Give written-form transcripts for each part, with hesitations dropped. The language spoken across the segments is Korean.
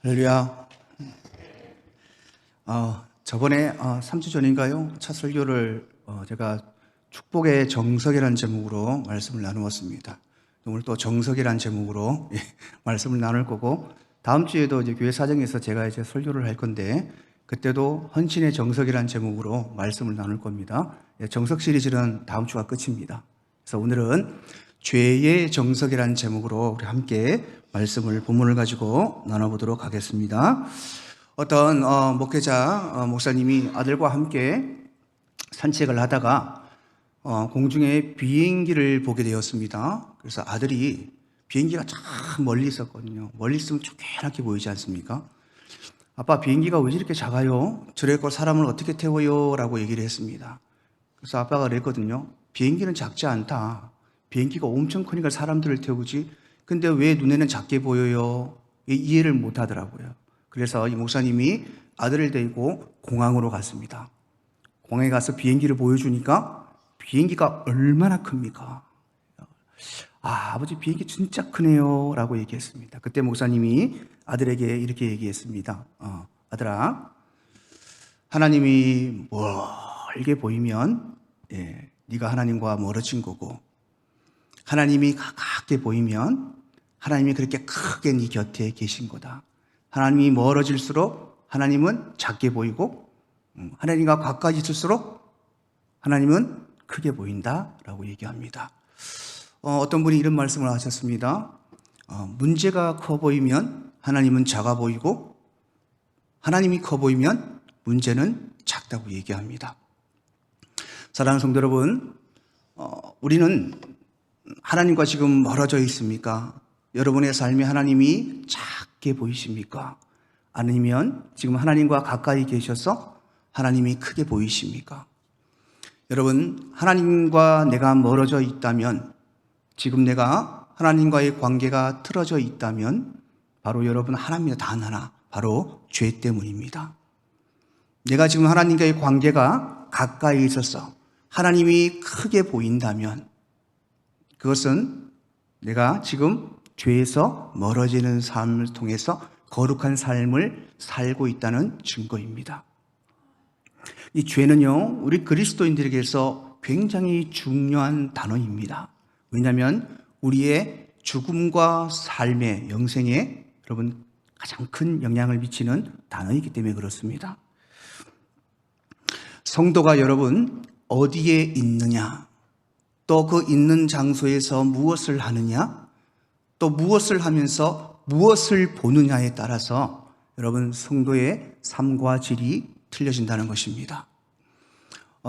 할렐루야. 저번에 3주 전인가요? 첫 설교를 제가 축복의 정석이라는 제목으로 말씀을 나누었습니다. 오늘 또 정석이라는 제목으로 말씀을 나눌 거고, 다음 주에도 이제 교회 사정에서 제가 이제 설교를 할 건데, 그때도 헌신의 정석이라는 제목으로 말씀을 나눌 겁니다. 정석 시리즈는 다음 주가 끝입니다. 그래서 오늘은 죄의 정석이라는 제목으로 우리 함께 말씀을 본문을 가지고 나눠보도록 하겠습니다. 어떤 목회자 목사님이 아들과 함께 산책을 하다가 공중에 비행기를 보게 되었습니다. 그래서 아들이 비행기가 참 멀리 있었거든요. 멀리 있으면 쪼개랗게 보이지 않습니까? 아빠, 비행기가 왜 이렇게 작아요? 저래고 사람을 어떻게 태워요? 라고 얘기를 했습니다. 그래서 아빠가 그랬거든요. 비행기는 작지 않다. 비행기가 엄청 크니까 사람들을 태우지. 근데 왜 눈에는 작게 보여요? 이해를 못 하더라고요. 그래서 이 목사님이 아들을 데리고 공항으로 갔습니다. 공항에 가서 비행기를 보여주니까 비행기가 얼마나 큽니까? 아버지 비행기 진짜 크네요 라고 얘기했습니다. 그때 목사님이 아들에게 이렇게 얘기했습니다. 아들아, 하나님이 멀게 보이면 네가 하나님과 멀어진 거고, 하나님이 가깝게 보이면 하나님이 그렇게 크게 네 곁에 계신 거다. 하나님이 멀어질수록 하나님은 작게 보이고, 하나님과 가까이 있을수록 하나님은 크게 보인다라고 얘기합니다. 어떤 분이 이런 말씀을 하셨습니다. 문제가 커 보이면 하나님은 작아 보이고, 하나님이 커 보이면 문제는 작다고 얘기합니다. 사랑하는 성도 여러분, 우리는 하나님과 지금 멀어져 있습니까? 여러분의 삶에 하나님이 작게 보이십니까? 아니면 지금 하나님과 가까이 계셔서 하나님이 크게 보이십니까? 여러분, 하나님과 내가 멀어져 있다면, 지금 내가 하나님과의 관계가 틀어져 있다면 바로 여러분 하나님의 단 하나, 바로 죄 때문입니다. 내가 지금 하나님과의 관계가 가까이 있어서 하나님이 크게 보인다면 그것은 내가 지금 죄에서 멀어지는 삶을 통해서 거룩한 삶을 살고 있다는 증거입니다. 이 죄는요, 우리 그리스도인들에게서 굉장히 중요한 단어입니다. 왜냐하면 우리의 죽음과 삶의 영생에 여러분 가장 큰 영향을 미치는 단어이기 때문에 그렇습니다. 성도가 여러분 어디에 있느냐, 또 그 있는 장소에서 무엇을 하느냐, 또 무엇을 하면서 무엇을 보느냐에 따라서 여러분 성도의 삶과 질이 틀려진다는 것입니다.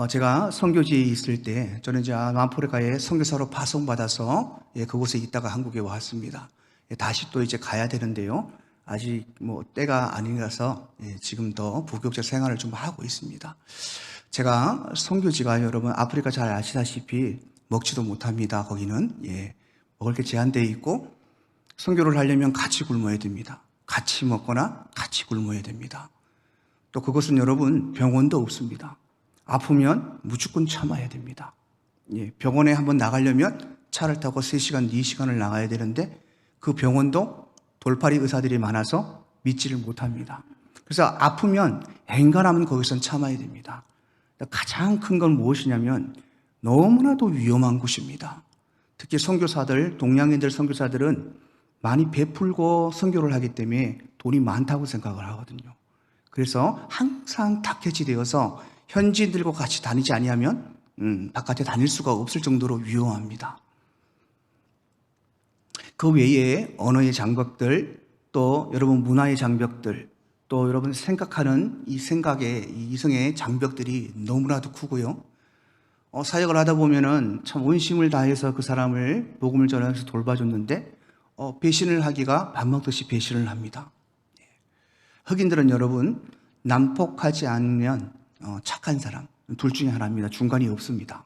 제가 선교지에 있을 때 저는 이제 남아프리카에 선교사로 파송받아서 그곳에 있다가 한국에 왔습니다. 다시 또 이제 가야 되는데요. 아직 때가 아니라서 지금도 부교육자 생활을 좀 하고 있습니다. 제가 선교지가 여러분 아프리카 잘 아시다시피 먹지도 못합니다. 거기는 먹을 게 제한되어 있고 선교를 하려면 같이 굶어야 됩니다. 같이 먹거나 같이 굶어야 됩니다. 또 그것은 여러분 병원도 없습니다. 아프면 무조건 참아야 됩니다. 병원에 한번 나가려면 차를 타고 3시간, 4시간을 나가야 되는데 그 병원도 돌팔이 의사들이 많아서 믿지를 못합니다. 그래서 아프면 엔간하면 거기선 참아야 됩니다. 가장 큰 건 무엇이냐면 너무나도 위험한 곳입니다. 특히 선교사들, 동양인들 선교사들은 많이 베풀고 선교를 하기 때문에 돈이 많다고 생각을 하거든요. 그래서 항상 타켓이 되어서 현지인들과 같이 다니지 아니하면 바깥에 다닐 수가 없을 정도로 위험합니다. 그 외에 언어의 장벽들, 또 여러분 문화의 장벽들, 또 여러분 생각하는 이 생각의 이 이성의 장벽들이 너무나도 크고요. 사역을 하다 보면은 참 온심을 다해서 그 사람을 복음을 전해서 돌봐줬는데 배신을 하기가 밥 먹듯이 배신을 합니다. 흑인들은 여러분 난폭하지 않으면 착한 사람, 둘 중에 하나입니다. 중간이 없습니다.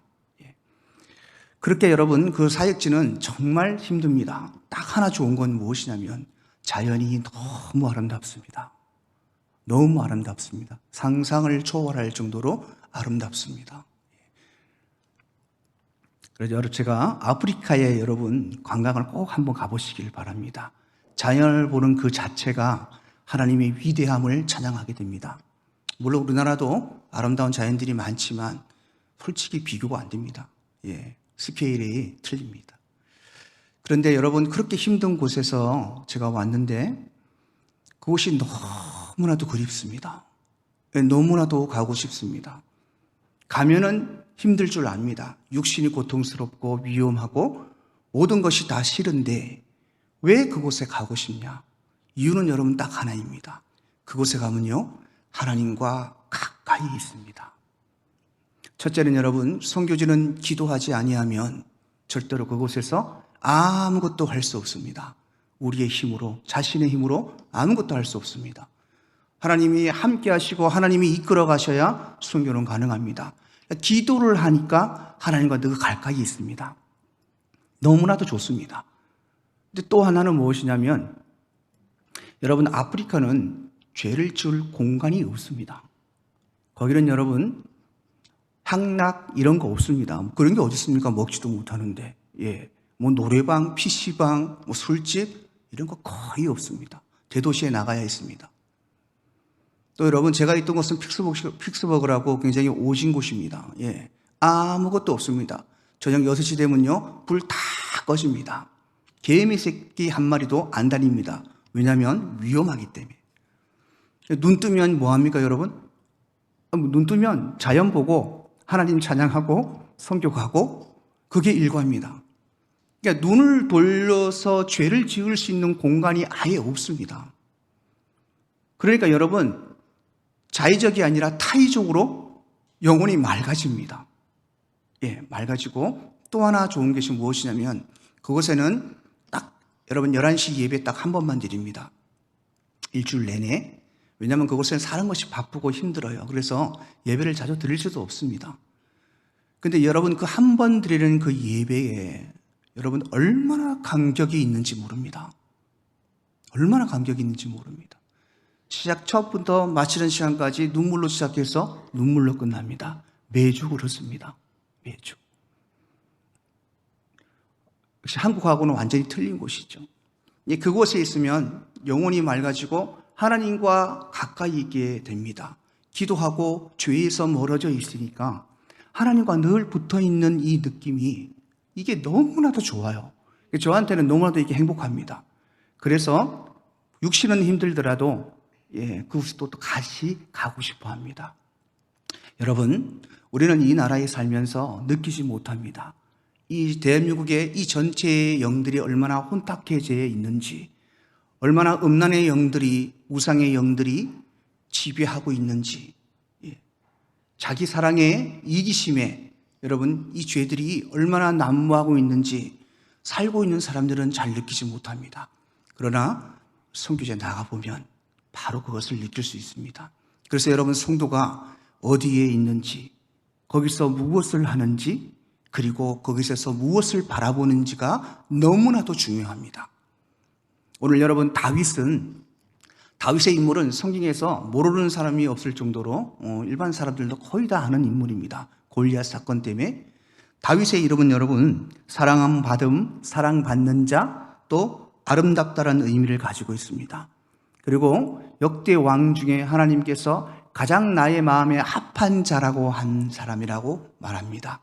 그렇게 여러분 그 사역지는 정말 힘듭니다. 딱 하나 좋은 건 무엇이냐면 자연이 너무 아름답습니다. 너무 아름답습니다. 상상을 초월할 정도로 아름답습니다. 그래서 제가 아프리카에 여러분 관광을 꼭 한번 가보시길 바랍니다. 자연을 보는 그 자체가 하나님의 위대함을 찬양하게 됩니다. 물론 우리나라도 아름다운 자연들이 많지만 솔직히 비교가 안 됩니다. 스케일이 틀립니다. 그런데 여러분, 그렇게 힘든 곳에서 제가 왔는데 그곳이 너무나도 그립습니다. 너무나도 가고 싶습니다. 가면은 힘들 줄 압니다. 육신이 고통스럽고 위험하고 모든 것이 다 싫은데 왜 그곳에 가고 싶냐? 이유는 여러분 딱 하나입니다. 그곳에 가면요, 하나님과 가까이 있습니다. 첫째는 여러분, 선교지는 기도하지 아니하면 절대로 그곳에서 아무것도 할 수 없습니다. 우리의 힘으로, 자신의 힘으로 아무것도 할 수 없습니다. 하나님이 함께 하시고 하나님이 이끌어 가셔야 선교는 가능합니다. 기도를 하니까 하나님과 늘 가까이 있습니다. 너무나도 좋습니다. 근데 또 하나는 무엇이냐면, 여러분, 아프리카는 죄를 지을 공간이 없습니다. 거기는 여러분 향락 이런 거 없습니다. 그런 게 어디 있습니까? 먹지도 못하는데. 뭐 노래방, PC방, 뭐 술집 이런 거 거의 없습니다. 대도시에 나가야 있습니다. 또 여러분, 제가 있던 곳은 픽스버그라고 굉장히 오진 곳입니다. 아무것도 없습니다. 저녁 6시 되면요, 불 다 꺼집니다. 개미 새끼 한 마리도 안 다닙니다. 왜냐하면 위험하기 때문에. 눈 뜨면 뭐합니까, 여러분? 눈 뜨면 자연 보고 하나님 찬양하고 선교 가고, 그게 일과입니다. 그러니까 눈을 돌려서 죄를 지을 수 있는 공간이 아예 없습니다. 그러니까 여러분, 자의적이 아니라 타의적으로 영혼이 맑아집니다. 맑아지고, 또 하나 좋은 것이 무엇이냐면, 그곳에는 딱 여러분 11시 예배 딱 한 번만 드립니다. 일주일 내내. 왜냐하면 그곳에는 사는 것이 바쁘고 힘들어요. 그래서 예배를 자주 드릴 수도 없습니다. 근데 여러분, 그 한 번 드리는 그 예배에 여러분 얼마나 감격이 있는지 모릅니다. 얼마나 감격이 있는지 모릅니다. 시작 첫부터 마치는 시간까지 눈물로 시작해서 눈물로 끝납니다. 매주 그렇습니다. 매주. 역시 한국하고는 완전히 틀린 곳이죠. 그곳에 있으면 영혼이 맑아지고 하나님과 가까이 있게 됩니다. 기도하고 죄에서 멀어져 있으니까 하나님과 늘 붙어있는 이 느낌이, 이게 너무나도 좋아요. 저한테는 너무나도 이게 행복합니다. 그래서 육신은 힘들더라도 그곳에 또 다시 가고 싶어 합니다. 여러분, 우리는 이 나라에 살면서 느끼지 못합니다. 이 대한민국의 이 전체의 영들이 얼마나 혼탁해져 있는지, 얼마나 음란의 영들이, 우상의 영들이 지배하고 있는지, 자기 사랑의 이기심에 여러분 이 죄들이 얼마나 난무하고 있는지 살고 있는 사람들은 잘 느끼지 못합니다. 그러나 선교지에 나가보면 바로 그것을 느낄 수 있습니다. 그래서 여러분, 성도가 어디에 있는지, 거기서 무엇을 하는지, 그리고 거기서 무엇을 바라보는지가 너무나도 중요합니다. 오늘 여러분, 다윗의 인물은 성경에서 모르는 사람이 없을 정도로 일반 사람들도 거의 다 아는 인물입니다. 골리앗 사건 때문에. 다윗의 이름은 여러분, 사랑함 받음, 사랑받는 자, 또 아름답다라는 의미를 가지고 있습니다. 그리고 역대 왕 중에 하나님께서 가장 나의 마음에 합한 자라고 한 사람이라고 말합니다.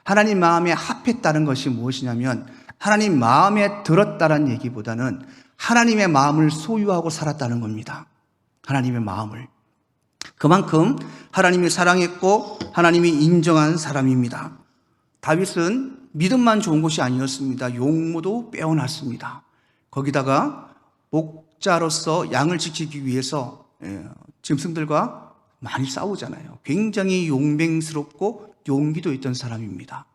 하나님 마음에 합했다는 것이 무엇이냐면, 하나님 마음에 들었다는 얘기보다는 하나님의 마음을 소유하고 살았다는 겁니다. 하나님의 마음을. 그만큼 하나님이 사랑했고 하나님이 인정한 사람입니다. 다윗은 믿음만 좋은 것이 아니었습니다. 용모도 빼어났습니다. 거기다가 목자로서 양을 지키기 위해서 짐승들과 많이 싸우잖아요. 굉장히 용맹스럽고 용기도 있던 사람입니다.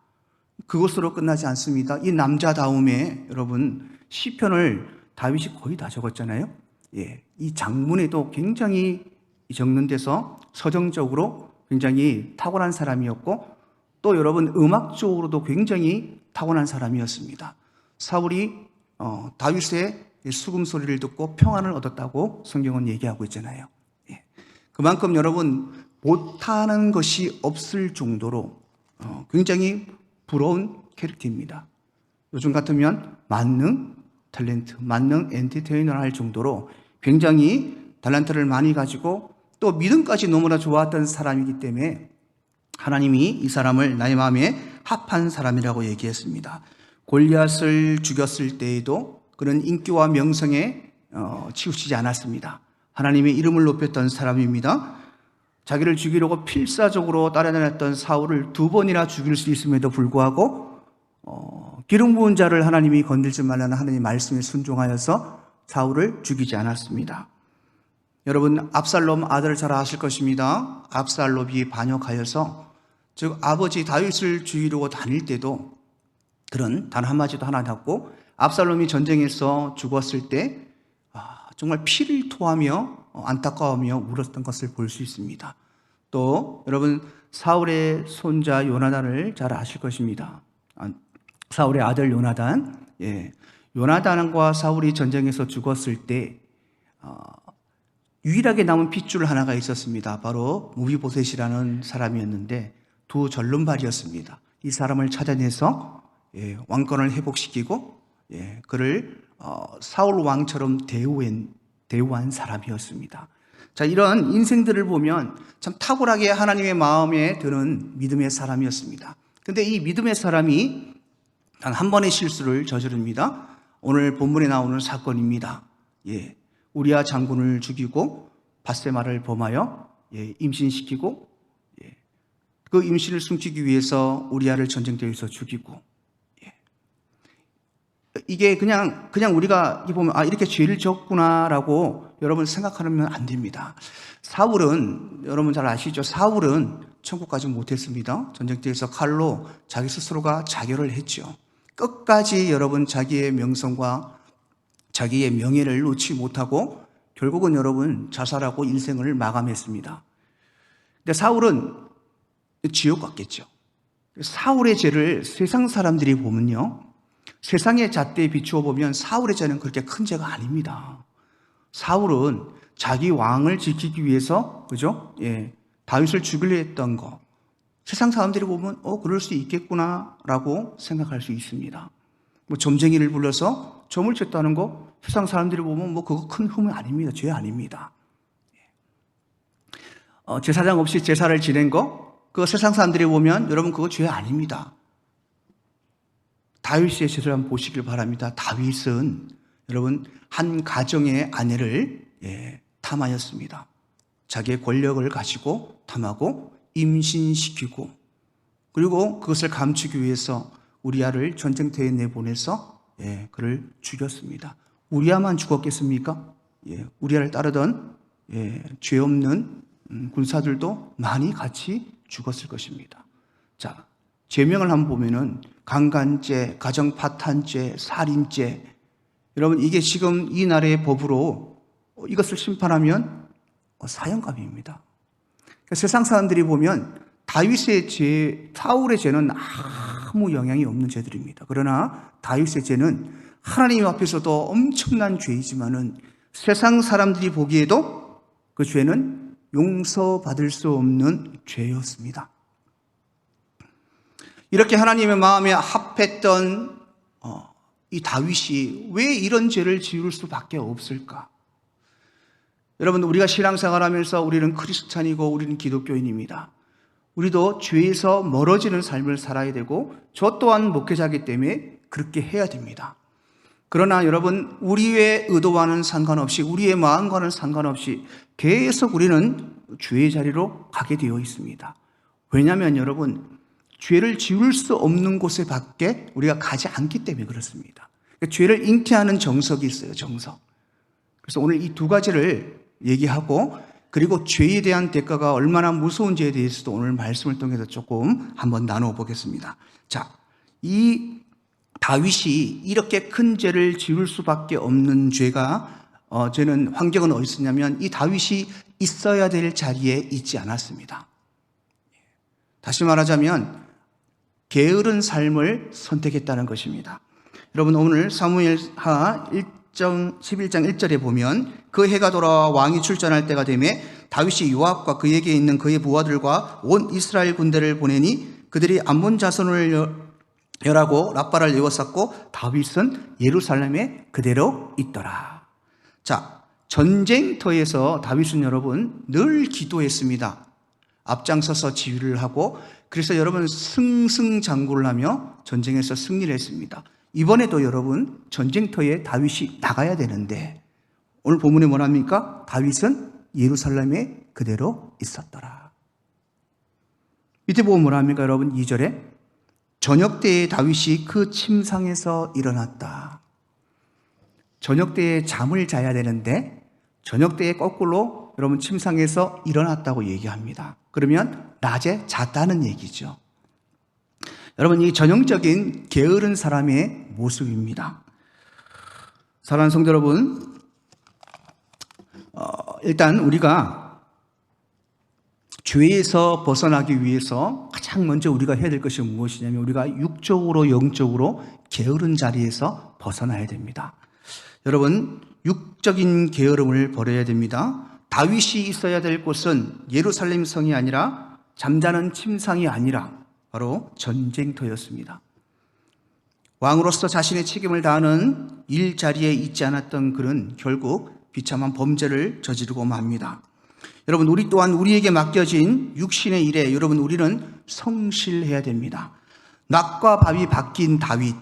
그것으로 끝나지 않습니다. 이 남자다움에 여러분, 시편을 다윗이 거의 다 적었잖아요. 이 장문에도 굉장히 적는 데서 서정적으로 굉장히 탁월한 사람이었고, 또 여러분 음악적으로도 굉장히 타고난 사람이었습니다. 사울이 다윗의 수금 소리를 듣고 평안을 얻었다고 성경은 얘기하고 있잖아요. 그만큼 여러분 못하는 것이 없을 정도로 굉장히 부러운 캐릭터입니다. 요즘 같으면 만능 탤런트, 만능 엔터테이너를 할 정도로 굉장히 달란트를 많이 가지고 또 믿음까지 너무나 좋았던 사람이기 때문에 하나님이 이 사람을 나의 마음에 합한 사람이라고 얘기했습니다. 골리앗을 죽였을 때에도 그런 인기와 명성에 치우치지 않았습니다. 하나님의 이름을 높였던 사람입니다. 자기를 죽이려고 필사적으로 따라다녔던 사울을 2번이나 죽일 수 있음에도 불구하고 기름 부은 자를 하나님이 건들지 말라는 하나님의 말씀에 순종하여서 사울을 죽이지 않았습니다. 여러분, 압살롬 아들 잘 아실 것입니다. 압살롬이 반역하여서 즉 아버지 다윗을 죽이려고 다닐 때도 그런 단 한마디도 하나 없고 압살롬이 전쟁에서 죽었을 때 정말 피를 토하며 안타까워하며 울었던 것을 볼 수 있습니다. 또 여러분, 사울의 손자 요나단을 잘 아실 것입니다. 사울의 아들 요나단, 요나단과 사울이 전쟁에서 죽었을 때 유일하게 남은 핏줄 하나가 있었습니다. 바로 무비보셋이라는 사람이었는데 두 절름발이었습니다. 이 사람을 찾아내서 왕권을 회복시키고 그를 사울 왕처럼 대우한 사람이었습니다. 자, 이런 인생들을 보면 참 탁월하게 하나님의 마음에 드는 믿음의 사람이었습니다. 그런데 이 믿음의 사람이 단 한 번의 실수를 저지릅니다. 오늘 본문에 나오는 사건입니다. 우리아 장군을 죽이고 밧세마를 범하여 임신시키고 그 임신을 숨기기 위해서 우리아를 전쟁터에서 죽이고 이게 그냥 우리가 보면 이렇게 죄를 졌구나라고 여러분 생각하면 안 됩니다. 사울은 여러분 잘 아시죠? 사울은 천국 가지 못했습니다. 전쟁터에서 칼로 자기 스스로가 자결을 했죠. 끝까지 여러분 자기의 명성과 자기의 명예를 놓지 못하고 결국은 여러분 자살하고 인생을 마감했습니다. 근데 사울은 지옥 갔겠죠. 사울의 죄를 세상 사람들이 보면요, 세상의 잣대에 비추어 보면 사울의 죄는 그렇게 큰 죄가 아닙니다. 사울은 자기 왕을 지키기 위해서, 그죠? 다윗을 죽이려 했던 거. 세상 사람들이 보면, 그럴 수 있겠구나라고 생각할 수 있습니다. 점쟁이를 불러서 점을 쳤다는 거, 세상 사람들이 보면 그거 큰 흠이 아닙니다. 죄 아닙니다. 제사장 없이 제사를 지낸 거, 그거 세상 사람들이 보면 여러분 그거 죄 아닙니다. 다윗의 제사를 한번 보시길 바랍니다. 다윗은 여러분 한 가정의 아내를 탐하였습니다. 자기의 권력을 가지고 탐하고 임신시키고 그리고 그것을 감추기 위해서 우리아를 전쟁터에 내보내서 그를 죽였습니다. 우리아만 죽었겠습니까? 우리아를 따르던 죄 없는 군사들도 많이 같이 죽었을 것입니다. 자, 죄명을 한번 보면은 강간죄, 가정파탄죄, 살인죄. 여러분 이게 지금 이 나라의 법으로 이것을 심판하면 사형감입니다. 그러니까 세상 사람들이 보면 다윗의 죄, 사울의 죄는 아무 영향이 없는 죄들입니다. 그러나 다윗의 죄는 하나님 앞에서도 엄청난 죄이지만은 세상 사람들이 보기에도 그 죄는 용서받을 수 없는 죄였습니다. 이렇게 하나님의 마음에 합했던 이 다윗이 왜 이런 죄를 지을 수밖에 없을까? 여러분, 우리가 신앙생활하면서 우리는 크리스찬이고 우리는 기독교인입니다. 우리도 죄에서 멀어지는 삶을 살아야 되고 저 또한 목회자이기 때문에 그렇게 해야 됩니다. 그러나 여러분, 우리의 의도와는 상관없이 우리의 마음과는 상관없이 계속 우리는 죄의 자리로 가게 되어 있습니다. 왜냐하면 여러분, 죄를 지울 수 없는 곳에 밖에 우리가 가지 않기 때문에 그렇습니다. 그러니까 죄를 잉태하는 정석이 있어요, 정석. 그래서 오늘 이 두 가지를 얘기하고 그리고 죄에 대한 대가가 얼마나 무서운지에 대해서도 오늘 말씀을 통해서 조금 한번 나누어 보겠습니다. 자, 이 다윗이 이렇게 큰 죄를 지을 수밖에 없는 죄는 환경은 어디 있었냐면 이 다윗이 있어야 될 자리에 있지 않았습니다. 다시 말하자면 게으른 삶을 선택했다는 것입니다. 여러분 오늘 사무엘하 11장 1절에 보면 그 해가 돌아와 왕이 출전할 때가 되매 다윗이 요압과 그에게 있는 그의 부하들과 온 이스라엘 군대를 보내니 그들이 암몬 자손을 멸하고 라빠를 에워쌌고 다윗은 예루살렘에 그대로 있더라. 자, 전쟁터에서 다윗은 여러분 늘 기도했습니다. 앞장서서 지휘를 하고, 그래서 여러분 승승장구를 하며 전쟁에서 승리를 했습니다. 이번에도 여러분 전쟁터에 다윗이 나가야 되는데, 오늘 본문에 뭐랍니까? 다윗은 예루살렘에 그대로 있었더라. 밑에 보면 뭐랍니까 여러분? 2절에 저녁 때에 다윗이 그 침상에서 일어났다. 저녁 때에 잠을 자야 되는데 저녁 때에 거꾸로 여러분 침상에서 일어났다고 얘기합니다. 그러면 낮에 잤다는 얘기죠. 여러분, 이 전형적인 게으른 사람의 모습입니다. 사랑하는 성도 여러분, 일단 우리가 죄에서 벗어나기 위해서 가장 먼저 우리가 해야 될 것이 무엇이냐면, 우리가 육적으로 영적으로 게으른 자리에서 벗어나야 됩니다. 여러분, 육적인 게으름을 버려야 됩니다. 다윗이 있어야 될 곳은 예루살렘 성이 아니라, 잠자는 침상이 아니라 바로 전쟁터였습니다. 왕으로서 자신의 책임을 다하는 일자리에 있지 않았던 그는 결국 비참한 범죄를 저지르고 맙니다. 여러분, 우리 또한 우리에게 맡겨진 육신의 일에 여러분 우리는 성실해야 됩니다. 낮과 밤이 바뀐 다윗,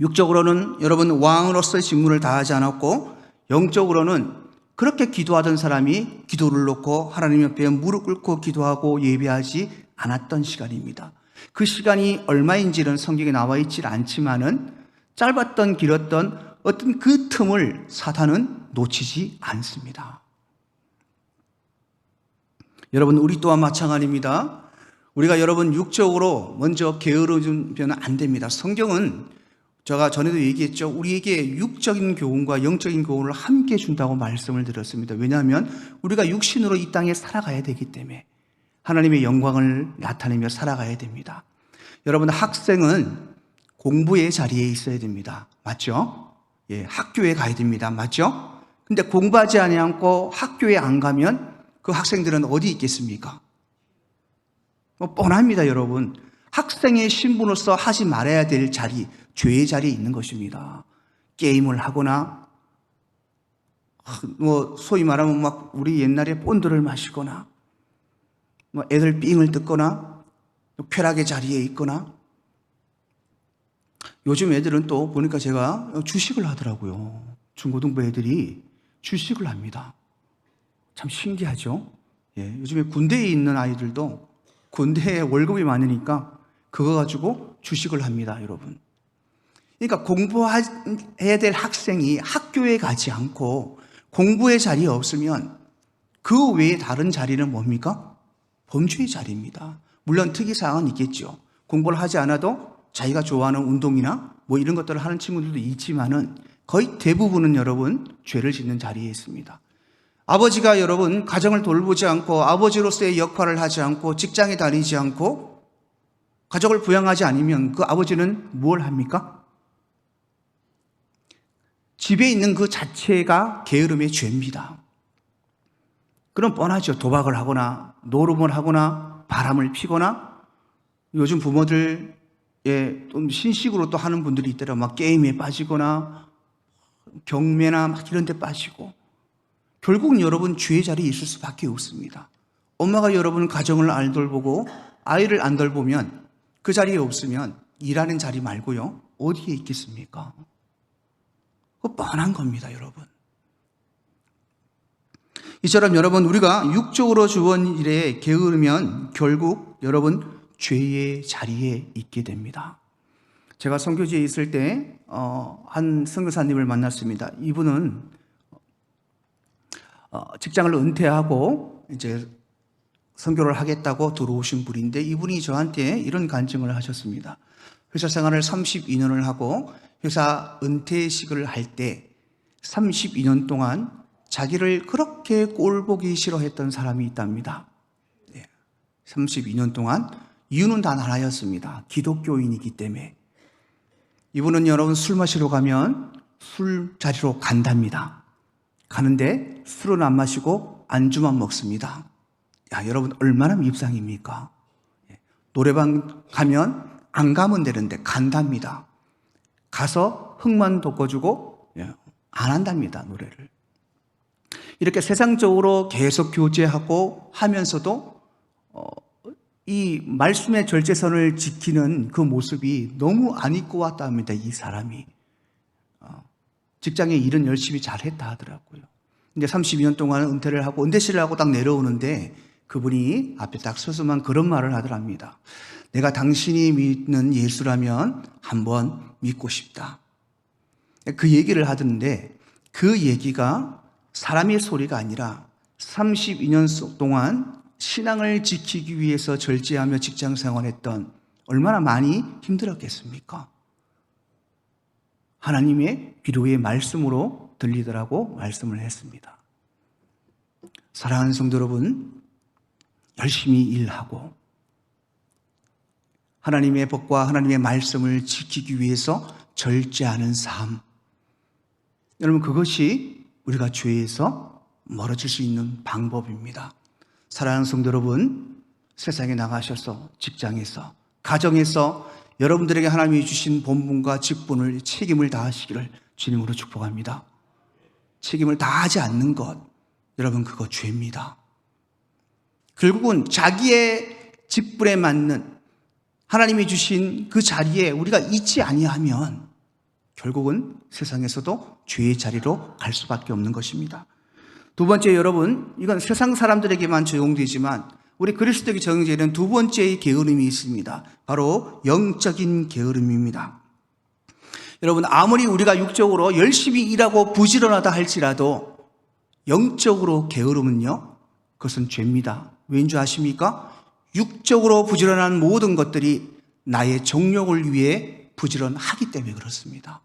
육적으로는 여러분 왕으로서의 직무를 다하지 않았고, 영적으로는 그렇게 기도하던 사람이 기도를 놓고 하나님 옆에 무릎 꿇고 기도하고 예배하지 않았던 시간입니다. 그 시간이 얼마인지는 성경에 나와 있지 않지만은 짧았던 길었던 어떤 그 틈을 사탄은 놓치지 않습니다. 여러분, 우리 또한 마찬가지입니다. 우리가 여러분 육적으로 먼저 게으르면 안 됩니다. 성경은 제가 전에도 얘기했죠. 우리에게 육적인 교훈과 영적인 교훈을 함께 준다고 말씀을 드렸습니다. 왜냐하면 우리가 육신으로 이 땅에 살아가야 되기 때문에 하나님의 영광을 나타내며 살아가야 됩니다. 여러분, 학생은 공부의 자리에 있어야 됩니다. 맞죠? 예, 학교에 가야 됩니다. 맞죠? 근데 공부하지 않고 학교에 안 가면 그 학생들은 어디 있겠습니까? 뻔합니다, 여러분. 학생의 신분으로서 하지 말아야 될 자리, 죄의 자리에 있는 것입니다. 게임을 하거나, 소위 말하면 막 우리 옛날에 본드를 마시거나, 애들 삥을 뜯거나, 쾌락의 자리에 있거나. 요즘 애들은 또 보니까 제가 주식을 하더라고요. 중고등부 애들이 주식을 합니다. 참 신기하죠? 예, 요즘에 군대에 있는 아이들도 군대에 월급이 많으니까 그거 가지고 주식을 합니다, 여러분. 그러니까 공부해야 될 학생이 학교에 가지 않고 공부의 자리에 없으면 그 외에 다른 자리는 뭡니까? 범죄의 자리입니다. 물론 특이사항은 있겠죠. 공부를 하지 않아도 자기가 좋아하는 운동이나 이런 것들을 하는 친구들도 있지만은 거의 대부분은 여러분 죄를 짓는 자리에 있습니다. 아버지가 여러분 가정을 돌보지 않고 아버지로서의 역할을 하지 않고 직장에 다니지 않고 가족을 부양하지 않으면 그 아버지는 뭘 합니까? 집에 있는 그 자체가 게으름의 죄입니다. 그럼 뻔하죠. 도박을 하거나 노름을 하거나 바람을 피거나, 요즘 부모들 좀 신식으로 또 하는 분들이 있더라. 막 게임에 빠지거나 경매나 막 이런 데 빠지고, 결국 여러분 죄의 자리에 있을 수밖에 없습니다. 엄마가 여러분 가정을 안 돌보고 아이를 안 돌보면, 그 자리에 없으면 일하는 자리 말고요 어디에 있겠습니까? 그거 뻔한 겁니다, 여러분. 이처럼 여러분 우리가 육적으로 주어진 일에 게으르면 결국 여러분 죄의 자리에 있게 됩니다. 제가 선교지에 있을 때 한 선교사님을 만났습니다. 이분은 직장을 은퇴하고 이제 선교를 하겠다고 들어오신 분인데, 이분이 저한테 이런 간증을 하셨습니다. 회사 생활을 32년을 하고 회사 은퇴식을 할 때 32년 동안 자기를 그렇게 꼴보기 싫어했던 사람이 있답니다. 32년 동안. 이유는 단 하나였습니다. 기독교인이기 때문에. 이분은 여러분 술 마시러 가면 술자리로 간답니다. 가는데 술은 안 마시고 안주만 먹습니다. 야, 여러분 얼마나 밉상입니까? 노래방 가면 안 가면 되는데 간답니다. 가서 흙만 덮어주고 안 한답니다, 노래를. 이렇게 세상적으로 계속 교제하고 하면서도 이 말씀의 절제선을 지키는 그 모습이 너무 안 입고 왔다 합니다. 이 사람이 직장에 일은 열심히 잘했다 하더라고요. 이제 32년 동안 은퇴를 하고 은퇴실을 하고 딱 내려오는데 그분이 앞에 딱 서서만 그런 말을 하더랍니다. 내가 당신이 믿는 예수라면 한번 믿고 싶다. 그 얘기를 하던데 그 얘기가 사람의 소리가 아니라 32년 동안 신앙을 지키기 위해서 절제하며 직장 생활했던 얼마나 많이 힘들었겠습니까? 하나님의 위로의 말씀으로 들리더라고 말씀을 했습니다. 사랑하는 성도 여러분, 열심히 일하고 하나님의 법과 하나님의 말씀을 지키기 위해서 절제하는 삶, 여러분 그것이 우리가 죄에서 멀어질 수 있는 방법입니다. 사랑하는 성도 여러분, 세상에 나가셔서 직장에서 가정에서 여러분들에게 하나님이 주신 본분과 직분을 책임을 다하시기를 주님으로 축복합니다. 책임을 다하지 않는 것, 여러분 그거 죄입니다. 결국은 자기의 직분에 맞는 하나님이 주신 그 자리에 우리가 있지 아니하면 결국은 세상에서도 죄의 자리로 갈 수밖에 없는 것입니다. 두 번째, 여러분, 이건 세상 사람들에게만 적용되지만 우리 그리스도에게 적용되는 두 번째의 게으름이 있습니다. 바로 영적인 게으름입니다. 여러분, 아무리 우리가 육적으로 열심히 일하고 부지런하다 할지라도 영적으로 게으름은요, 그것은 죄입니다. 왜인 줄 아십니까? 육적으로 부지런한 모든 것들이 나의 정욕을 위해 부지런하기 때문에 그렇습니다.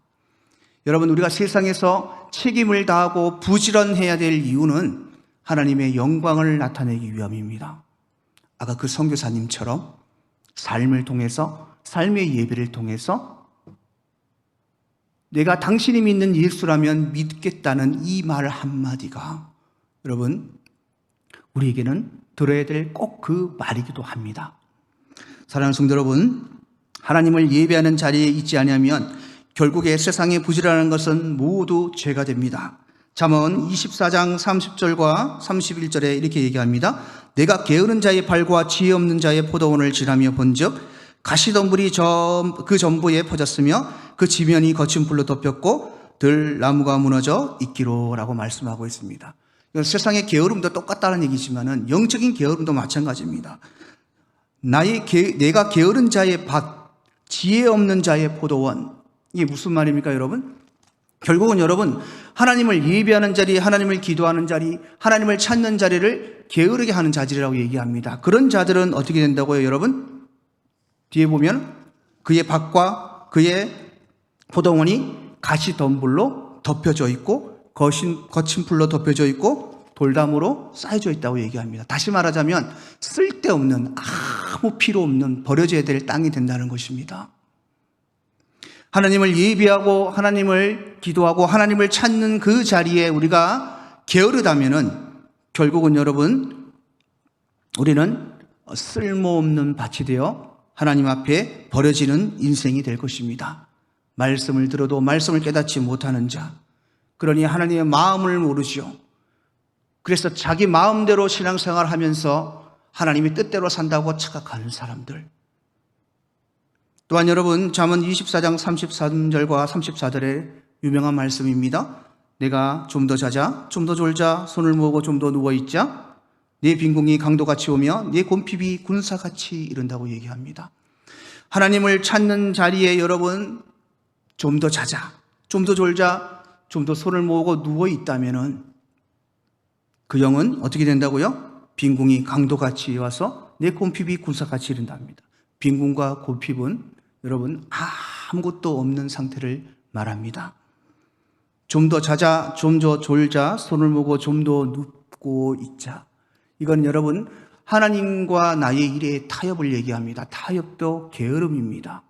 여러분, 우리가 세상에서 책임을 다하고 부지런해야 될 이유는 하나님의 영광을 나타내기 위함입니다. 아까 그 선교사님처럼 삶을 통해서, 삶의 예배를 통해서 내가 당신이 믿는 예수라면 믿겠다는 이 말 한마디가 여러분 우리에게는 들어야 될 꼭 그 말이기도 합니다. 사랑하는 성도 여러분, 하나님을 예배하는 자리에 있지 않으면 결국에 세상에 부지런한 것은 모두 죄가 됩니다. 잠언 24장 30절과 31절에 이렇게 얘기합니다. 내가 게으른 자의 발과 지혜 없는 자의 포도원을 지나며 본즉 가시덤불이 그 전부에 퍼졌으며 그 지면이 거친 불로 덮였고 들나무가 무너져 있기로 라고 말씀하고 있습니다. 세상의 게으름도 똑같다는 얘기지만은 영적인 게으름도 마찬가지입니다. 내가 게으른 자의 밭, 지혜 없는 자의 포도원, 이게 무슨 말입니까, 여러분? 결국은 여러분, 하나님을 예배하는 자리, 하나님을 기도하는 자리, 하나님을 찾는 자리를 게으르게 하는 자질이라고 얘기합니다. 그런 자들은 어떻게 된다고요, 여러분? 뒤에 보면 그의 밭과 그의 포도원이 가시덤불로 덮여져 있고 거친 풀로 덮여져 있고 돌담으로 쌓여져 있다고 얘기합니다. 다시 말하자면 쓸데없는, 아무 필요 없는, 버려져야 될 땅이 된다는 것입니다. 하나님을 예배하고 하나님을 기도하고 하나님을 찾는 그 자리에 우리가 게으르다면은 결국은 여러분 우리는 쓸모없는 밭이 되어 하나님 앞에 버려지는 인생이 될 것입니다. 말씀을 들어도 말씀을 깨닫지 못하는 자, 그러니 하나님의 마음을 모르죠. 그래서 자기 마음대로 신앙생활을 하면서 하나님의 뜻대로 산다고 착각하는 사람들. 또한 여러분, 잠언 24장 33절과 34절의 유명한 말씀입니다. 내가 좀 더 자자, 좀 더 졸자, 손을 모으고 좀 더 누워있자. 내 빈궁이 강도같이 오며 내 곰핍이 군사같이 이른다고 얘기합니다. 하나님을 찾는 자리에 여러분 좀 더 자자, 좀 더 졸자, 좀 더 손을 모으고 누워있다면은 그 영은 어떻게 된다고요? 빈궁이 강도같이 와서 내 곰핍이 군사같이 이른답니다. 빈궁과 곰핍은 여러분 아무것도 없는 상태를 말합니다. 좀 더 자자, 좀 더 졸자, 손을 모으고 좀 더 눕고 있자. 이건 여러분 하나님과 나의 일의 타협을 얘기합니다. 타협도 게으름입니다.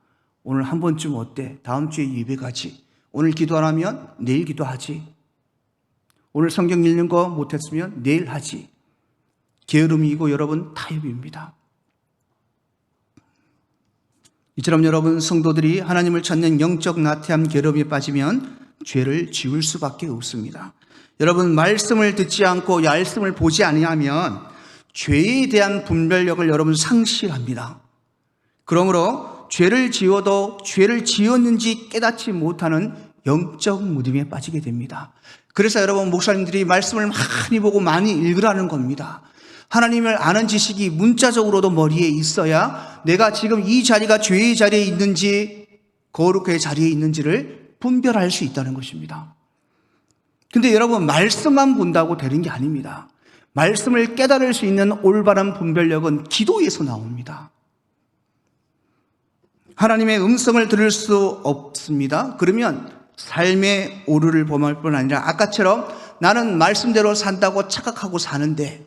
오늘 한 번쯤 어때? 다음 주에 예배 가지. 오늘 기도 안 하면 내일 기도하지. 오늘 성경 읽는 거 못했으면 내일 하지. 게으름이고 여러분 타협입니다. 이처럼 여러분 성도들이 하나님을 찾는 영적 나태함 게으름에 빠지면 죄를 지을 수밖에 없습니다. 여러분, 말씀을 듣지 않고 말씀을 보지 아니하면 죄에 대한 분별력을 여러분 상실합니다. 그러므로 죄를 지어도 죄를 지었는지 깨닫지 못하는 영적 무덤에 빠지게 됩니다. 그래서 여러분, 목사님들이 말씀을 많이 보고 많이 읽으라는 겁니다. 하나님을 아는 지식이 문자적으로도 머리에 있어야 내가 지금 이 자리가 죄의 자리에 있는지 거룩의 자리에 있는지를 분별할 수 있다는 것입니다. 근데 여러분, 말씀만 본다고 되는 게 아닙니다. 말씀을 깨달을 수 있는 올바른 분별력은 기도에서 나옵니다. 하나님의 음성을 들을 수 없습니다. 그러면 삶의 오류를 범할 뿐 아니라 아까처럼 나는 말씀대로 산다고 착각하고 사는데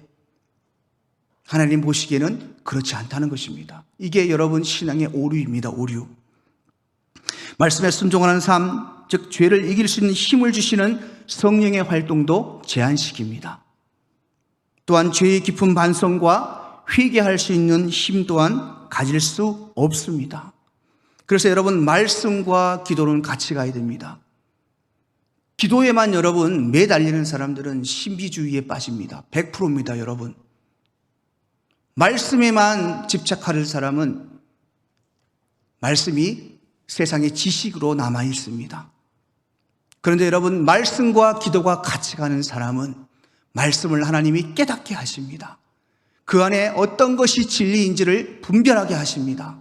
하나님 보시기에는 그렇지 않다는 것입니다. 이게 여러분 신앙의 오류입니다. 오류. 말씀에 순종하는 삶, 즉 죄를 이길 수 있는 힘을 주시는 성령의 활동도 제한시킵니다. 또한 죄의 깊은 반성과 회개할 수 있는 힘 또한 가질 수 없습니다. 그래서 여러분, 말씀과 기도는 같이 가야 됩니다. 기도에만 여러분 매달리는 사람들은 신비주의에 빠집니다. 100%입니다, 여러분. 말씀에만 집착하는 사람은 말씀이 세상의 지식으로 남아 있습니다. 그런데 여러분, 말씀과 기도가 같이 가는 사람은 말씀을 하나님이 깨닫게 하십니다. 그 안에 어떤 것이 진리인지를 분별하게 하십니다.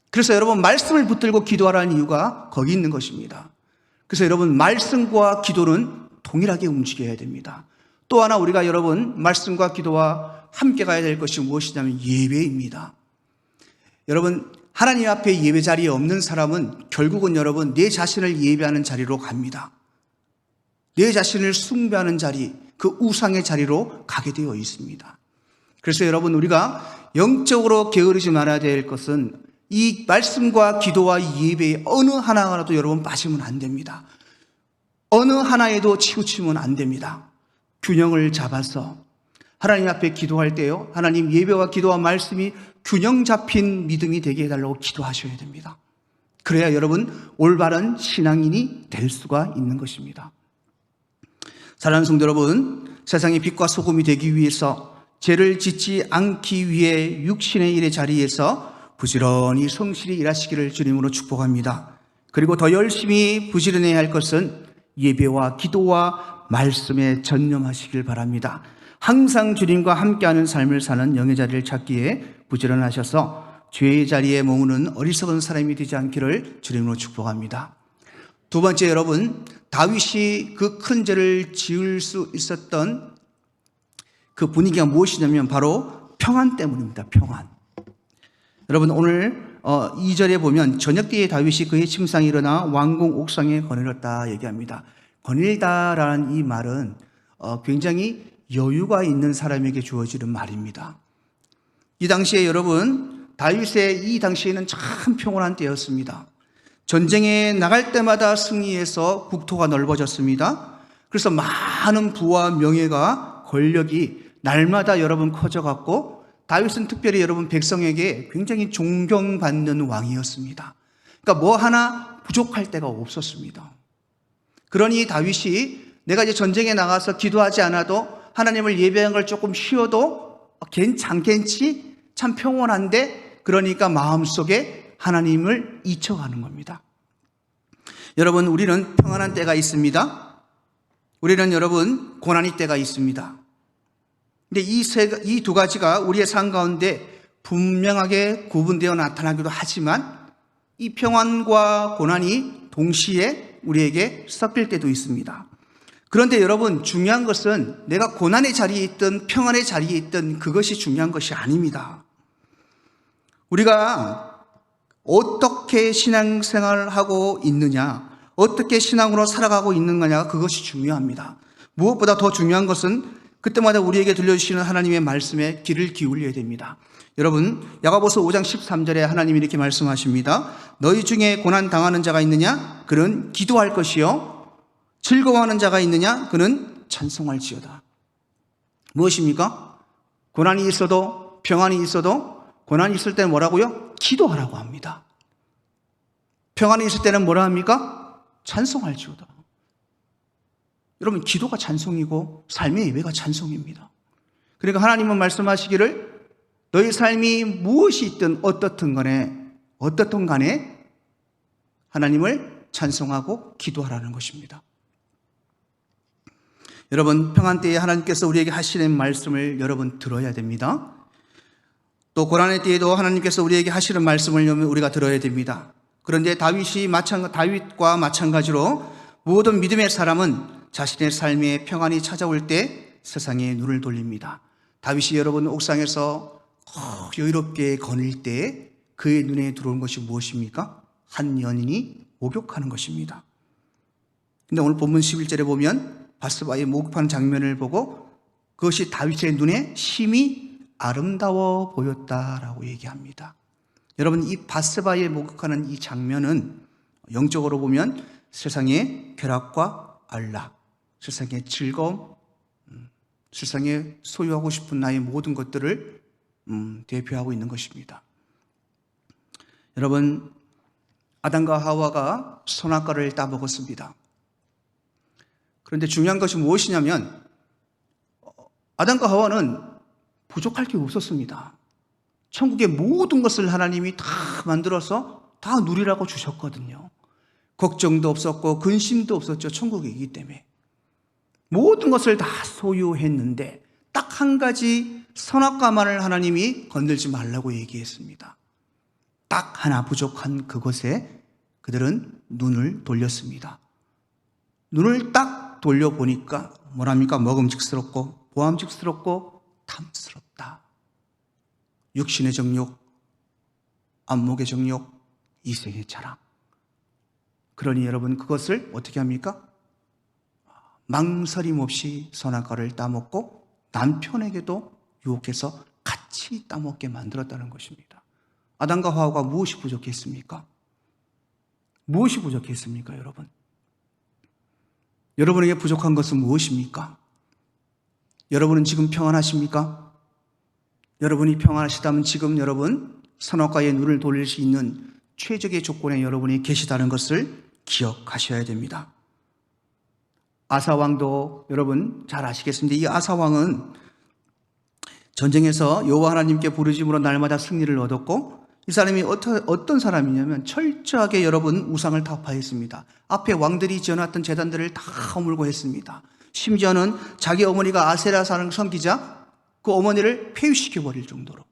그래서 여러분, 말씀을 붙들고 기도하라는 이유가 거기 있는 것입니다. 그래서 여러분, 말씀과 기도는 동일하게 움직여야 됩니다. 또 하나 우리가 여러분, 말씀과 기도와 함께 가야 될 것이 무엇이냐면 예배입니다. 여러분, 하나님 앞에 예배 자리에 없는 사람은 결국은 여러분, 내 자신을 예배하는 자리로 갑니다. 내 자신을 숭배하는 자리, 그 우상의 자리로 가게 되어 있습니다. 그래서 여러분, 우리가 영적으로 게으르지 말아야 될 것은 이 말씀과 기도와 예배의 어느 하나라도 여러분 빠지면 안 됩니다. 어느 하나에도 치우치면 안 됩니다. 균형을 잡아서 하나님 앞에 기도할 때요, 하나님, 예배와 기도와 말씀이 균형 잡힌 믿음이 되게 해달라고 기도하셔야 됩니다. 그래야 여러분 올바른 신앙인이 될 수가 있는 것입니다. 사랑하는 성도 여러분, 세상의 빛과 소금이 되기 위해서, 죄를 짓지 않기 위해 육신의 일의 자리에서 부지런히 성실히 일하시기를 주님으로 축복합니다. 그리고 더 열심히 부지런해야 할 것은 예배와 기도와 말씀에 전념하시길 바랍니다. 항상 주님과 함께하는 삶을 사는 영의 자리를 찾기에 부지런하셔서 죄의 자리에 머무는 어리석은 사람이 되지 않기를 주님으로 축복합니다. 두 번째, 여러분, 다윗이 그 큰 죄를 지을 수 있었던 그 분위기가 무엇이냐면 바로 평안 때문입니다. 평안. 여러분, 오늘 2절에 보면 저녁 때에 다윗이 그의 침상에 일어나 왕궁 옥상에 거닐었다 얘기합니다. 거닐다라는 이 말은 굉장히 여유가 있는 사람에게 주어지는 말입니다. 이 당시에 여러분, 다윗의 이 당시에는 참 평온한 때였습니다. 전쟁에 나갈 때마다 승리해서 국토가 넓어졌습니다. 그래서 많은 부와 명예가, 권력이 날마다 여러분 커져갔고, 다윗은 특별히 여러분 백성에게 굉장히 존경받는 왕이었습니다. 그러니까 뭐 하나 부족할 데가 없었습니다. 그러니 다윗이 내가 이제 전쟁에 나가서 기도하지 않아도 하나님을 예배한 걸 조금 쉬어도 괜찮겠지? 참 평온한데, 그러니까 마음속에 하나님을 잊혀가는 겁니다. 여러분, 우리는 평안한 때가 있습니다. 우리는 여러분 고난의 때가 있습니다. 근데 이 두 가지가 우리의 삶 가운데 분명하게 구분되어 나타나기도 하지만 이 평안과 고난이 동시에 우리에게 섞일 때도 있습니다. 그런데 여러분, 중요한 것은 내가 고난의 자리에 있든 평안의 자리에 있든 그것이 중요한 것이 아닙니다. 우리가 어떻게 신앙생활을 하고 있느냐, 어떻게 신앙으로 살아가고 있는 거냐가 그것이 중요합니다. 무엇보다 더 중요한 것은 그때마다 우리에게 들려주시는 하나님의 말씀에 귀를 기울여야 됩니다. 여러분, 야고보서 5장 13절에 하나님이 이렇게 말씀하십니다. 너희 중에 고난 당하는 자가 있느냐? 그는 기도할 것이요. 즐거워하는 자가 있느냐? 그는 찬송할지어다. 무엇입니까? 고난이 있어도, 평안이 있어도, 고난이 있을 때는 뭐라고요? 기도하라고 합니다. 평안이 있을 때는 뭐라 합니까? 찬송할지어다. 여러분, 기도가 찬송이고 삶의 예배가 찬송입니다. 그러니까 하나님은 말씀하시기를 너희 삶이 무엇이 있든 어떻든 간에 하나님을 찬송하고 기도하라는 것입니다. 여러분, 평안 때에 하나님께서 우리에게 하시는 말씀을 여러분 들어야 됩니다. 또 고난의 때에도 하나님께서 우리에게 하시는 말씀을 우리가 들어야 됩니다. 그런데 다윗과 마찬가지로 모든 믿음의 사람은 자신의 삶에 평안이 찾아올 때 세상에 눈을 돌립니다. 다윗이 여러분 옥상에서 여유롭게 거닐 때 그의 눈에 들어온 것이 무엇입니까? 한 연인이 목욕하는 것입니다. 근데 오늘 본문 11절에 보면 바스바의 목욕하는 장면을 보고 그것이 다윗의 눈에 심히 아름다워 보였다라고 얘기합니다. 여러분, 이 바스바의 목욕하는 이 장면은 영적으로 보면 세상의 쾌락과 안락, 세상의 즐거움, 세상에 소유하고 싶은 나의 모든 것들을 대표하고 있는 것입니다. 여러분, 아담과 하와가 선악과를 따먹었습니다. 그런데 중요한 것이 무엇이냐면 아담과 하와는 부족할 게 없었습니다. 천국의 모든 것을 하나님이 다 만들어서 다 누리라고 주셨거든요. 걱정도 없었고 근심도 없었죠. 천국이기 때문에. 모든 것을 다 소유했는데 딱 한 가지 선악과만을 하나님이 건들지 말라고 얘기했습니다. 딱 하나 부족한 그것에 그들은 눈을 돌렸습니다. 눈을 딱 돌려보니까 뭐랍니까? 먹음직스럽고 보암직스럽고 탐스럽다. 육신의 정욕, 안목의 정욕, 이생의 자랑. 그러니 여러분 그것을 어떻게 합니까? 망설임 없이 선악과를 따먹고 남편에게도 유혹해서 같이 따먹게 만들었다는 것입니다. 아담과 하와가 무엇이 부족했습니까? 무엇이 부족했습니까, 여러분? 여러분에게 부족한 것은 무엇입니까? 여러분은 지금 평안하십니까? 여러분이 평안하시다면 지금 여러분 선악과의 눈을 돌릴 수 있는 최적의 조건에 여러분이 계시다는 것을 기억하셔야 됩니다. 아사왕도 여러분 잘 아시겠습니다. 이 아사왕은 전쟁에서 여호와 하나님께 부르심으로 날마다 승리를 얻었고 이 사람이 어떤 사람이냐면 철저하게 여러분 우상을 타파했습니다. 앞에 왕들이 지어놨던 제단들을 다 허물고 했습니다. 심지어는 자기 어머니가 아세라상을 섬기자 그 어머니를 폐위시켜버릴 정도로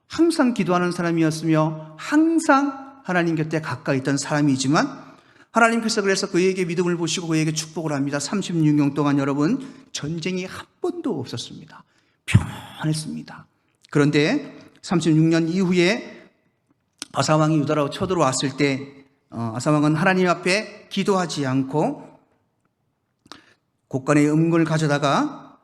항상 기도하는 사람이었으며 항상 하나님 곁에 가까이 있던 사람이지만 하나님께서 그래서 그에게 믿음을 보시고 그에게 축복을 합니다. 36년 동안 여러분 전쟁이 한 번도 없었습니다. 평안했습니다. 그런데 36년 이후에 아사왕이 유다로 쳐들어왔을 때 아사왕은 하나님 앞에 기도하지 않고 곡간의 음금을 가져다가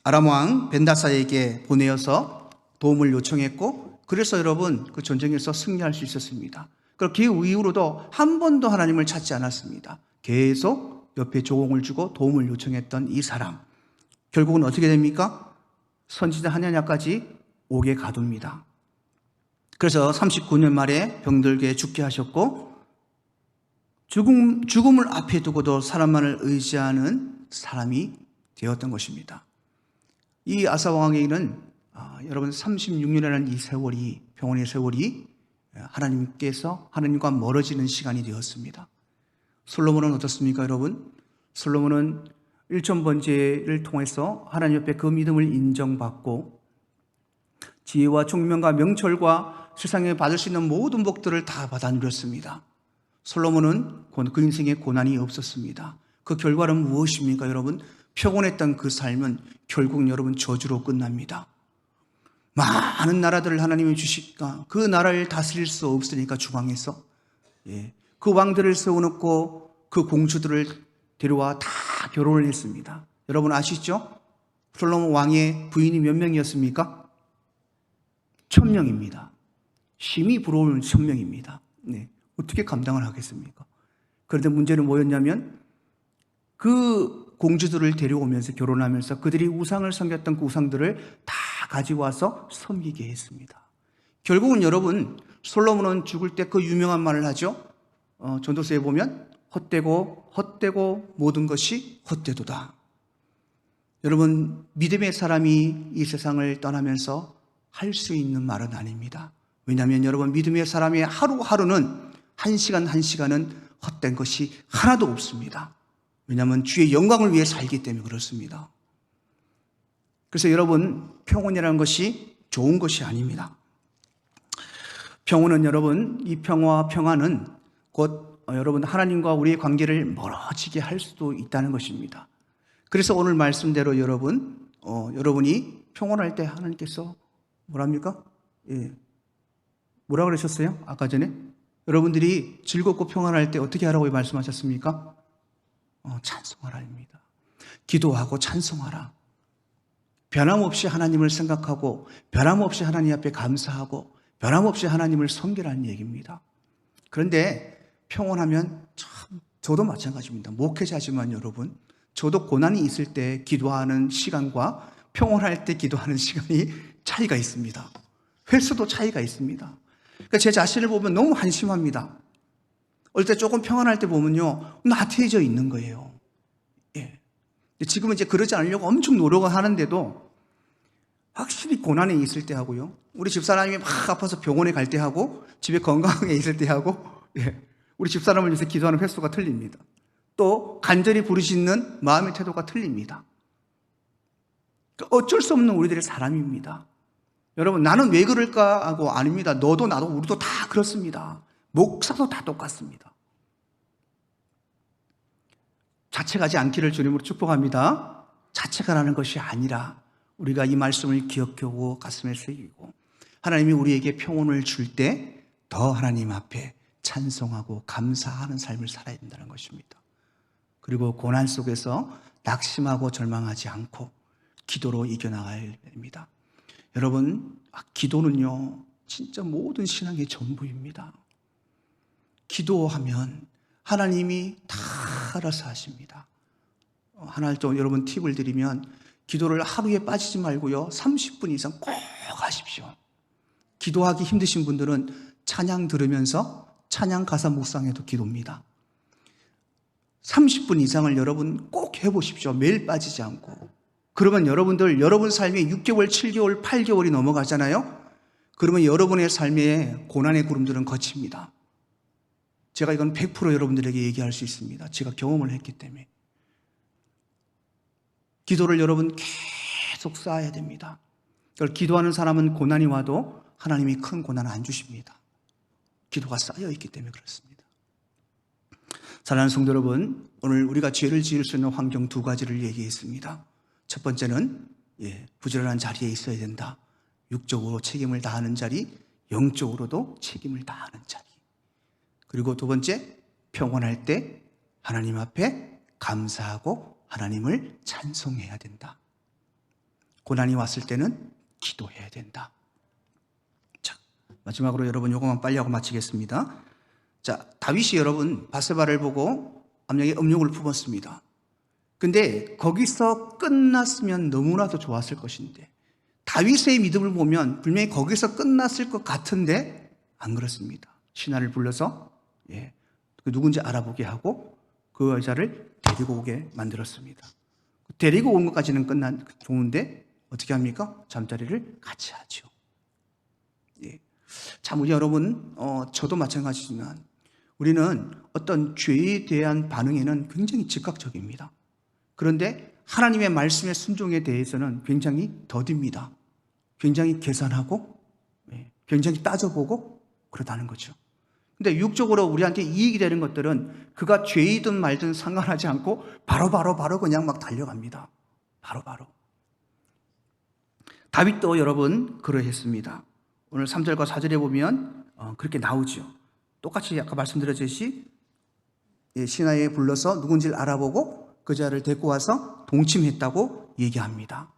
아람 왕 벤다사에게 보내어서 도움을 요청했고 그래서 여러분 그 전쟁에서 승리할 수 있었습니다. 그렇게 그 이후로도 한 번도 하나님을 찾지 않았습니다. 계속 옆에 조공을 주고 도움을 요청했던 이 사람 결국은 어떻게 됩니까? 선지자 하냐냐까지 옥에 가둡니다. 그래서 39년 말에 병들게 죽게 하셨고 죽음을 앞에 두고도 사람만을 의지하는 사람이 되었던 것입니다. 이 아사왕에게는 여러분 36년이라는 이 세월이 병원의 세월이 하나님과 멀어지는 시간이 되었습니다. 솔로몬은 어떻습니까, 여러분? 솔로몬은 일천번제를 통해서 하나님 옆에 그 믿음을 인정받고 지혜와 총명과 명철과 세상에 받을 수 있는 모든 복들을 다 받아 누렸습니다. 솔로몬은 그 인생에 고난이 없었습니다. 그 결과는 무엇입니까, 여러분? 평온했던 그 삶은 결국 여러분 저주로 끝납니다. 많은 나라들을 하나님이 주시니까 그 나라를 다스릴 수 없으니까 중앙에서 그 왕들을 세워놓고 그 공주들을 데려와 다 결혼을 했습니다. 여러분 아시죠? 솔로몬 왕의 부인이 몇 명이었습니까? 1000명입니다. 심히 부러운 1000명입니다. 어떻게 감당을 하겠습니까? 그런데 문제는 뭐였냐면 그 공주들을 데려오면서 결혼하면서 그들이 우상을 섬겼던 그 우상들을 다 가지고 와서 섬기게 했습니다. 결국은 여러분 솔로몬은 죽을 때 그 유명한 말을 하죠. 전도서에 보면 헛되고 모든 것이 헛되도다. 여러분, 믿음의 사람이 이 세상을 떠나면서 할 수 있는 말은 아닙니다. 왜냐하면 여러분, 믿음의 사람의 하루하루는 한 시간 한 시간은 헛된 것이 하나도 없습니다. 왜냐하면 주의 영광을 위해 살기 때문에 그렇습니다. 그래서 여러분, 평온이라는 것이 좋은 것이 아닙니다. 평온은 여러분, 이 평화와 평안은 곧 여러분 하나님과 우리의 관계를 멀어지게 할 수도 있다는 것입니다. 그래서 오늘 말씀대로 여러분이 평온할 때 하나님께서 뭐랍니까? 뭐라 그러셨어요? 아까 전에 여러분들이 즐겁고 평안할 때 어떻게 하라고 말씀하셨습니까? 찬송하라입니다. 기도하고 찬송하라. 변함없이 하나님을 생각하고 변함없이 하나님 앞에 감사하고 변함없이 하나님을 섬기라는 얘기입니다. 그런데 평온하면 참 저도 마찬가지입니다. 목회자지만 여러분, 저도 고난이 있을 때 기도하는 시간과 평온할 때 기도하는 시간이 차이가 있습니다. 횟수도 차이가 있습니다. 그러니까 제 자신을 보면 너무 한심합니다. 어릴 때 조금 평안할 때 보면요, 나태해져 있는 거예요. 예. 지금은 이제 그러지 않으려고 엄청 노력을 하는데도 확실히 고난에 있을 때 하고요, 우리 집사람이 막 아파서 병원에 갈 때 하고 집에 건강하게 있을 때 하고, 우리 집사람을 위해서 기도하는 횟수가 틀립니다. 또 간절히 부르짖는 마음의 태도가 틀립니다. 어쩔 수 없는 우리들의 사람입니다. 여러분, 나는 왜 그럴까 하고 아닙니다. 너도 나도 우리도 다 그렇습니다. 목사도 다 똑같습니다. 자책하지 않기를 주님으로 축복합니다. 자책하라는 것이 아니라 우리가 이 말씀을 기억하고 가슴에 새기고 하나님이 우리에게 평온을 줄 때 더 하나님 앞에 찬송하고 감사하는 삶을 살아야 된다는 것입니다. 그리고 고난 속에서 낙심하고 절망하지 않고 기도로 이겨나가야 됩니다. 여러분, 기도는요, 진짜 모든 신앙의 전부입니다. 기도하면 하나님이 다 알아서 하십니다. 하나 좀 여러분 팁을 드리면, 기도를 하루에 빠지지 말고요, 30분 이상 꼭 하십시오. 기도하기 힘드신 분들은 찬양 들으면서 찬양 가사 묵상해도 기도입니다. 30분 이상을 여러분 꼭 해보십시오. 매일 빠지지 않고. 그러면 여러분 삶에 6개월, 7개월, 8개월이 넘어가잖아요. 그러면 여러분의 삶에 고난의 구름들은 거칩니다. 제가 이건 100% 여러분들에게 얘기할 수 있습니다. 제가 경험을 했기 때문에. 기도를 여러분 계속 쌓아야 됩니다. 기도하는 사람은 고난이 와도 하나님이 큰 고난을 안 주십니다. 기도가 쌓여 있기 때문에 그렇습니다. 사랑하는 성도 여러분, 오늘 우리가 죄를 지을 수 있는 환경 2가지를 얘기했습니다. 첫 번째는 부지런한 자리에 있어야 된다. 육적으로 책임을 다하는 자리, 영적으로도 책임을 다하는 자리. 그리고 2번째, 평온할 때 하나님 앞에 감사하고 하나님을 찬송해야 된다. 고난이 왔을 때는 기도해야 된다. 자, 마지막으로 여러분 요거만 빨리 하고 마치겠습니다. 자, 다윗이 여러분 바세바를 보고 암령에 음욕을 품었습니다. 근데 거기서 끝났으면 너무나도 좋았을 것인데, 다윗의 믿음을 보면 분명히 거기서 끝났을 것 같은데 안 그렇습니다. 신하를 불러서 누군지 알아보게 하고 그 여자를 데리고 오게 만들었습니다. 데리고 온 것까지는 좋은데 어떻게 합니까? 잠자리를 같이 하죠. 참, 우리 여러분, 저도 마찬가지지만 우리는 어떤 죄에 대한 반응에는 굉장히 즉각적입니다. 그런데 하나님의 말씀의 순종에 대해서는 굉장히 더딥니다. 굉장히 계산하고 굉장히 따져보고 그러다는 거죠. 근데 육적으로 우리한테 이익이 되는 것들은 그가 죄이든 말든 상관하지 않고 바로 그냥 막 달려갑니다. 바로. 다윗도 여러분 그러했습니다. 오늘 3절과 4절에 보면 그렇게 나오죠. 똑같이 아까 말씀드렸듯이 신하에 불러서 누군지를 알아보고 그 자를 데리고 와서 동침했다고 얘기합니다.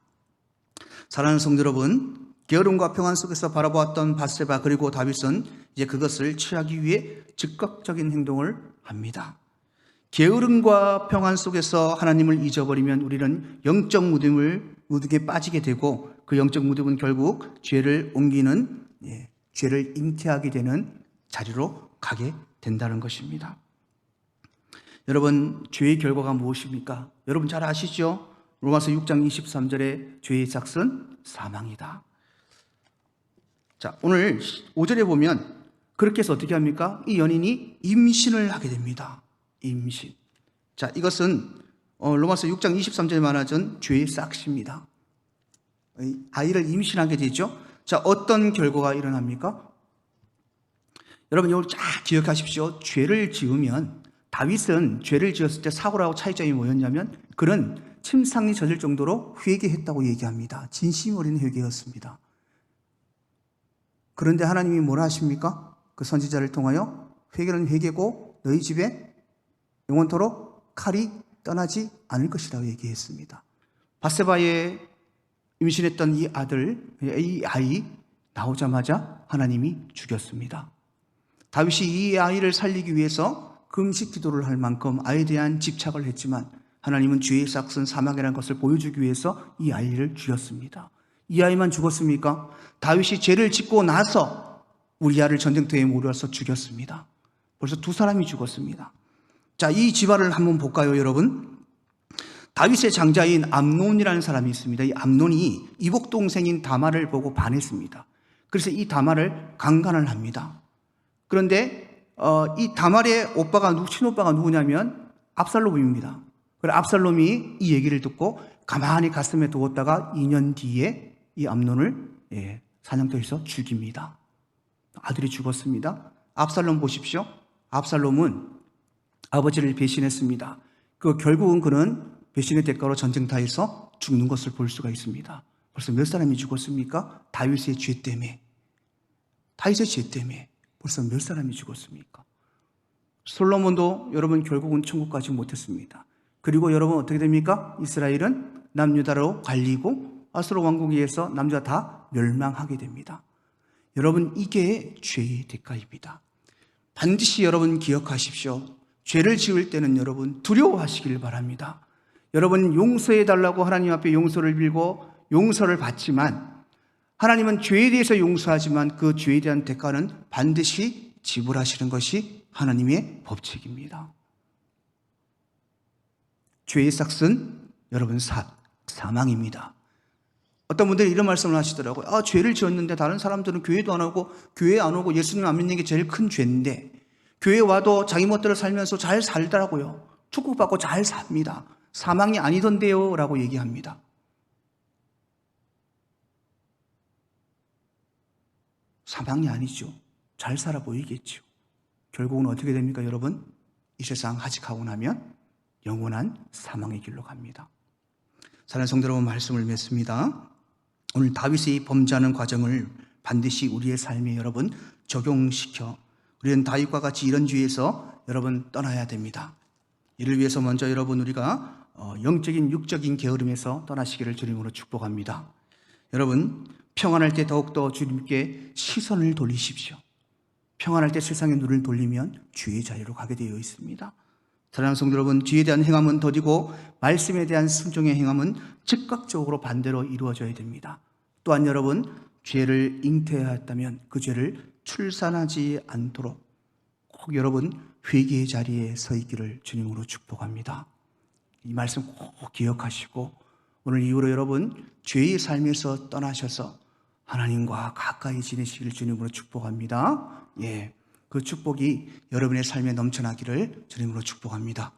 사랑하는 성도 여러분, 게으름과 평안 속에서 바라보았던 바세바 그리고 다윗은 이제 그것을 취하기 위해 즉각적인 행동을 합니다. 게으름과 평안 속에서 하나님을 잊어버리면 우리는 영적 무덤에 빠지게 되고, 그 영적 무덤은 결국 죄를 잉태하게 되는 자리로 가게 된다는 것입니다. 여러분, 죄의 결과가 무엇입니까? 여러분 잘 아시죠? 로마서 6장 23절에 죄의 삭은 사망이다. 자, 오늘 5절에 보면 그렇게 해서 어떻게 합니까? 이 연인이 임신을 하게 됩니다. 임신. 자, 이것은 로마서 6장 23절에 말하던 죄의 싹입니다. 아이를 임신하게 되죠. 자, 어떤 결과가 일어납니까? 여러분 이걸 잘 기억하십시오. 죄를 지으면, 다윗은 죄를 지었을 때 사고라고 차이점이 뭐였냐면 그는 침상이 젖을 정도로 회개했다고 얘기합니다. 진심 어린 회개였습니다. 그런데 하나님이 뭐라 하십니까? 그 선지자를 통하여 회개는 회개고 너희 집에 영원토록 칼이 떠나지 않을 것이라고 얘기했습니다. 바세바에 임신했던 이 아이 나오자마자 하나님이 죽였습니다. 다윗이 이 아이를 살리기 위해서 금식 기도를 할 만큼 아이에 대한 집착을 했지만 하나님은 죄의 싹은 사망이라는 것을 보여주기 위해서 이 아이를 죽였습니다. 이 아이만 죽었습니까? 다윗이 죄를 짓고 나서 우리아를 전쟁터에 몰아서 죽였습니다. 벌써 두 사람이 죽었습니다. 자, 이 집안을 한번 볼까요, 여러분? 다윗의 장자인 암논이라는 사람이 있습니다. 이 암논이 이복 동생인 다말을 보고 반했습니다. 그래서 이 다말을 강간을 합니다. 그런데 이 다말의 친오빠가 누구냐면 압살롬입니다. 그래서 압살롬이 이 얘기를 듣고 가만히 가슴에 두었다가 2년 뒤에 이 암논을 사냥터에서 죽입니다. 아들이 죽었습니다. 압살롬 보십시오. 압살롬은 아버지를 배신했습니다. 결국은 그는 배신의 대가로 전쟁터에서 죽는 것을 볼 수가 있습니다. 벌써 몇 사람이 죽었습니까? 다윗의 죄 때문에. 벌써 몇 사람이 죽었습니까? 솔로몬도 여러분 결국은 천국 가지 못했습니다. 그리고 여러분 어떻게 됩니까? 이스라엘은 남유다로 갈리고 아수르 왕국에 의해서 남유다 다 멸망하게 됩니다. 여러분 이게 죄의 대가입니다. 반드시 여러분 기억하십시오. 죄를 지을 때는 여러분 두려워하시길 바랍니다. 여러분 용서해달라고 하나님 앞에 용서를 빌고 용서를 받지만 하나님은 죄에 대해서 용서하지만 그 죄에 대한 대가는 반드시 지불하시는 것이 하나님의 법칙입니다. 죄의 삭은 여러분 사망입니다. 어떤 분들이 이런 말씀을 하시더라고요. 죄를 지었는데 다른 사람들은 교회도 안 오고 교회 안 오고 예수님 안 믿는 게 제일 큰 죄인데 교회 와도 자기 멋대로 살면서 잘 살더라고요. 축복받고 잘 삽니다. 사망이 아니던데요 라고 얘기합니다. 사망이 아니죠. 잘 살아 보이겠죠. 결국은 어떻게 됩니까, 여러분? 이 세상 하직하고 나면 영원한 사망의 길로 갑니다. 사랑하는 성도 여러분, 말씀을 맺습니다. 오늘 다윗이 범죄하는 과정을 반드시 우리의 삶에 여러분 적용시켜 우리는 다윗과 같이 이런 죄에서 여러분 떠나야 됩니다. 이를 위해서 먼저 여러분 우리가 영적인 육적인 게으름에서 떠나시기를 주님으로 축복합니다. 여러분 평안할 때 더욱더 주님께 시선을 돌리십시오. 평안할 때 세상의 눈을 돌리면 죄의 자리로 가게 되어 있습니다. 사랑하는 성도 여러분, 죄에 대한 행함은 더디고 말씀에 대한 순종의 행함은 즉각적으로 반대로 이루어져야 됩니다. 또한 여러분 죄를 잉태하였다면 그 죄를 출산하지 않도록 꼭 여러분 회개의 자리에 서 있기를 주님으로 축복합니다. 이 말씀 꼭 기억하시고 오늘 이후로 여러분 죄의 삶에서 떠나셔서 하나님과 가까이 지내시기를 주님으로 축복합니다. 그 축복이 여러분의 삶에 넘쳐나기를 주님으로 축복합니다.